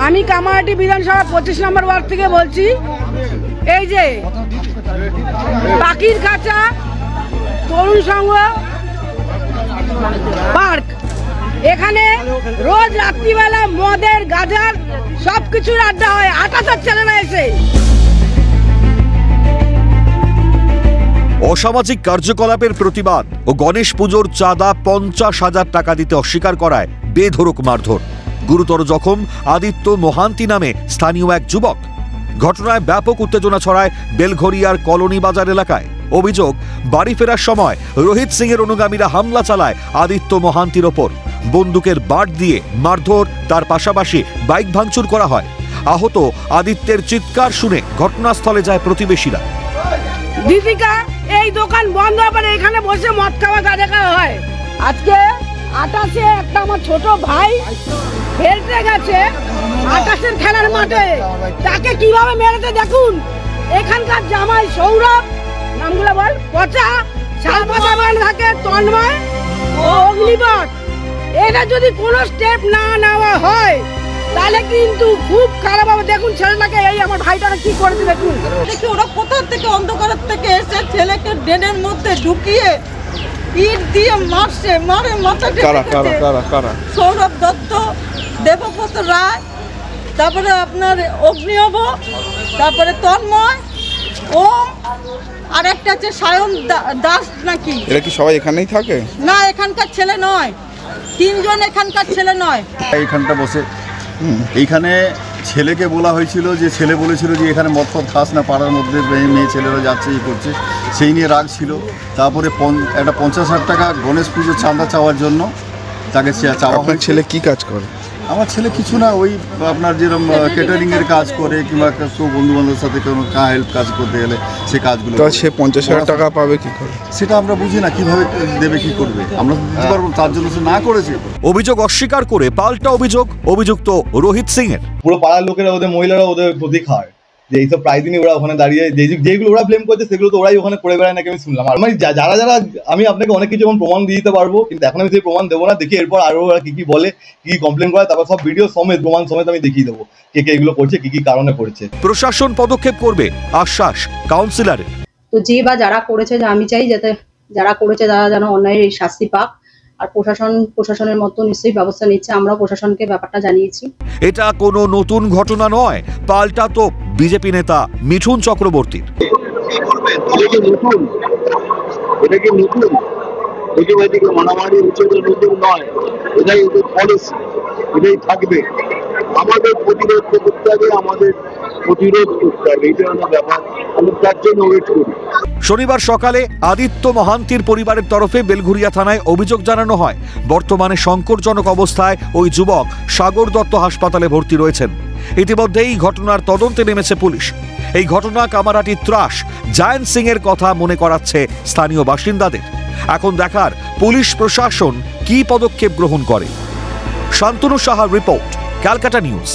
আমি কামারহাটি বিধানসভা 25 নম্বর ওয়ার্ড থেকে বলছি। এই যে পাখির খাঁচা, তরুণ সংঘ পার্ক, এখানে রোজ রাত্রিবেলা মদের গাঁজার সবকিছুর আড্ডা হয়। 28 ছেলেরা এসে অসামাজিক কার্যকলাপের প্রতিবাদ ও গণেশ পুজোর চাঁদা 50,000 টাকা দিতে অস্বীকার করায় বেধড়ক মারধর। গুরুতর জখম আদিত্য মোহান্তি নামে স্থানীয় এক যুবক। ঘটনায় ব্যাপক উত্তেজনা ছড়ায় বেলঘরিয়ার কলোনি বাজার এলাকায়। অভিযোগ, বাড়ি ফেরার সময় রোহিত সিং এর অনুগামীরা হামলা চালায় আদিত্য মোহান্তির ওপর। বন্দুকের বাট দিয়ে মারধর, তার পাশাপাশি বাইক ভাঙচুর করা হয়। আহত আদিত্যের চিৎকার শুনে ঘটনাস্থলে যায় প্রতিবেশীরা। দীপিকা, এই দোকান বন্ধ হবে, এখানে বসে মদ খাওয়া গাঁজা খাওয়া হয়। আজকে 28-এ একটা আমার ছোট ভাই খেলতে গেছে 28-এর খেলার মাঠে, তাকে কিভাবে মেরেছে দেখুন। এখানকার জামাই সৌরভ, নামগুলো বল, পচা শালপাতা বান থাকে, তন্ময় ও অগ্নিবট। এটা যদি কোনো স্টেপ না নেওয়া হয় তাহলে কিন্তু খুব খারাপ হবে। দেখুন ছেলেটাকে, এই আমার ভাইটাকে কি করেছে দেখুন। দেখি ওরা কোথা থেকে অন্ধকারের থেকে এসে ছেলেকে ড্রেনের মধ্যে ঢুকিয়ে ইট দিয়ে মারছে, মারে মাথাটা। সৌরভ দত্ত, দেবব্রত রায়, তারপরে আপনার অগ্নিয়ব, তারপরে তন্ময়, ওম, আর একটা আছে সায়ন দাস নাকি। এরা কি সবাই এখানেই থাকে? না, এখানকার ছেলে নয়, 3 জন এখানকার ছেলে নয়। এইখানটা বসে এইখানে ছেলেকে বলা হয়েছিল যে, ছেলে বলেছিল যে এখানে মদ ফদ খাস না, পাড়ার মধ্যে মেয়ে ছেলেরা যাচ্ছে, এই করছে, সেই নিয়ে রাগ ছিল। তারপরে একটা 50,000 টাকা গণেশ পুজোর চাঁদা চাওয়ার জন্য তাকে চাওয়া হয়। ছেলে কি কাজ করে? আমার ছেলে কিছু না, ওই আপনার যেরকম ক্যাটারিংয়ের কাজ করে, কিংবা কেউ বন্ধু বান্ধবের সাথে কোনো হেল্প কাজ করতে গেলে সে কাজগুলো। সে 50,000 টাকা পাবে কি করে সেটা আমরা বুঝি না, কিভাবে দেবে, কি করবে, আমরা দিতে পারবো, তার জন্য সে না করেছে। অভিযোগ অস্বীকার করে পাল্টা অভিযুক্ত রোহিত সিং এর। পুরো পাড়ার লোকেরা, ওদের মহিলারা ওদের প্রতি খায়, যে এইসব প্রায় দিনই ওরা ওখানে দাঁড়িয়ে যেগুলো ওরা ব্লেম করছে সেগুলো তো ওরাই ওখানে করে বেড়ায় নাকি আমি শুনলাম। মানে যারা আমি আপনাকে অনেক কিছু এখন প্রমাণ দিয়ে দিতে পারবো, কিন্তু এখন আমি সেই প্রমাণ দেবো না। দেখি এরপর আরো ওরা কি বলে, কি কমপ্লেন করে, তারপর সব ভিডিও সমেত, প্রমাণ সমেত আমি দেখিয়ে দেবো কে এগুলো করছে, কি কারণে করেছে। প্রশাসন পদক্ষেপ করবে আশ্বাস কাউন্সিলরের। তো যে বা যারা করেছে, আমি চাই যাতে যারা করেছে তারা যেন অন্যায়ের শাস্তি পাক। আর প্রশাসনের মতো নিশ্চয়ই ব্যবস্থা নিচ্ছে, আমরা প্রশাসনকে ব্যাপারটা জানিয়েছি। এটা কোনো নতুন ঘটনা নয়, পাল্টা তো বিজেপি নেতা মিঠুন চক্রবর্তীর। মারামারি হচ্ছে নতুন নয়, এটাই ওদের পলিসি, এটাই থাকবে। আমাদের প্রতিরোধ করতে হবে, আমাদের প্রতিরোধ করতে হবে, এটা হলো ব্যাপার। আমি তার জন্য ওয়েট করি। শনিবার সকালে আদিত্য মোহান্তির পরিবারের তরফে বেলঘরিয়া থানায় অভিযোগ জানানো হয়। বর্তমানে সংকটজনক অবস্থায় ওই যুবক সাগর দত্ত হাসপাতালে ভর্তি রয়েছেন। ইতিমধ্যেই ঘটনার তদন্তে নেমেছে পুলিশ। এই ঘটনা কামারহাটির ত্রাস জায়েন্ট সিং এর কথা মনে করাচ্ছে স্থানীয় বাসিন্দাদের। এখন দেখার পুলিশ প্রশাসন কি পদক্ষেপ গ্রহণ করে। শান্তনু সাহার রিপোর্ট, ক্যালকাটা নিউজ।